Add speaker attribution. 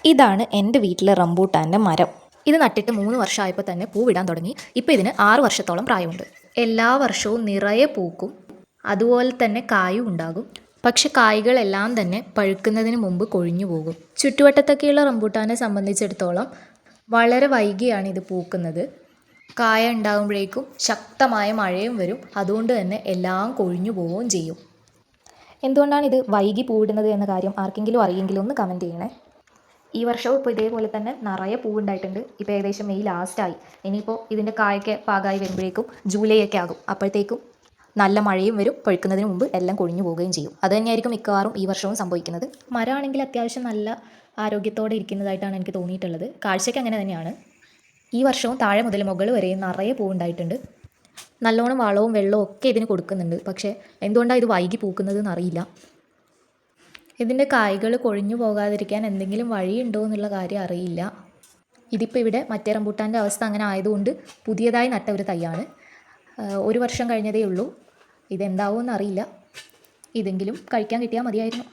Speaker 1: ഇതാണ് എൻ്റെ വീട്ടിലെ റംബൂട്ടാൻ്റെ മരം. ഇത് നട്ടിട്ട് 3 വർഷമായപ്പോൾ തന്നെ പൂവിടാൻ തുടങ്ങി. ഇപ്പോൾ ഇതിന് 6 വർഷത്തോളം പ്രായമുണ്ട്. എല്ലാ വർഷവും നിറയെ പൂക്കും, അതുപോലെ തന്നെ കായും ഉണ്ടാകും. പക്ഷെ കായ്കളെല്ലാം തന്നെ പഴുക്കുന്നതിന് മുമ്പ് കൊഴിഞ്ഞു പോകും. ചുറ്റുവട്ടത്തൊക്കെയുള്ള റംബൂട്ടാനെ സംബന്ധിച്ചിടത്തോളം വളരെ വൈകിയാണ് ഇത് പൂക്കുന്നത്. കായ ഉണ്ടാകുമ്പോഴേക്കും ശക്തമായ മഴയും വരും. അതുകൊണ്ട് തന്നെ എല്ലാം കൊഴിഞ്ഞു പോവുകയും ചെയ്യും. എന്തുകൊണ്ടാണ് ഇത് വൈകി പൂവിടുന്നത് എന്ന കാര്യം ആർക്കെങ്കിലും അറിയെങ്കിലും ഒന്ന് കമൻറ്റ് ചെയ്യണേ. ഈ വർഷവും ഇപ്പോൾ ഇതേപോലെ തന്നെ നിറയെ പൂവുണ്ടായിട്ടുണ്ട്. ഇപ്പോൾ ഏകദേശം മെയ് ലാസ്റ്റായി. ഇനിയിപ്പോൾ ഇതിൻ്റെ കായൊക്കെ പാകമായി വരുമ്പോഴേക്കും ജൂലൈ ഒക്കെ ആകും. അപ്പോഴത്തേക്കും നല്ല മഴയും വരും, പഴുക്കുന്നതിന് മുമ്പ് എല്ലാം കൊഴിഞ്ഞു പോവുകയും ചെയ്യും. അത് തന്നെയായിരിക്കും മിക്കവാറും ഈ വർഷവും സംഭവിക്കുന്നത്. മരമാണെങ്കിൽ അത്യാവശ്യം നല്ല ആരോഗ്യത്തോടെ ഇരിക്കുന്നതായിട്ടാണ് എനിക്ക് തോന്നിയിട്ടുള്ളത്. കാഴ്ചയ്ക്ക് അങ്ങനെ തന്നെയാണ്. ഈ വർഷവും താഴെ മുതൽ മുകൾ വരെയും നിറയെ പൂവുണ്ടായിട്ടുണ്ട്. നല്ലോണം വളവും വെള്ളവും ഒക്കെ ഇതിന് കൊടുക്കുന്നുണ്ട്. പക്ഷേ എന്തുകൊണ്ടാണ് ഇത് വൈകി പൂക്കുന്നതെന്ന് അറിയില്ല. ഇതിൻ്റെ കായ്കൾ കൊഴിഞ്ഞു പോകാതിരിക്കാൻ എന്തെങ്കിലും വഴിയുണ്ടോ എന്നുള്ള കാര്യം അറിയില്ല. ഇതിപ്പോൾ ഇവിടെ മറ്റേ റംബൂട്ടാൻ്റെ അവസ്ഥ അങ്ങനെ ആയതുകൊണ്ട് പുതിയതായി നട്ട ഒരു തൈയാണ്. 1 വർഷം കഴിഞ്ഞതേ ഉള്ളൂ. ഇതെന്താവുമെന്ന് അറിയില്ല. ഇതെങ്കിലും കഴിക്കാൻ കിട്ടിയാൽ മതിയായിരുന്നു.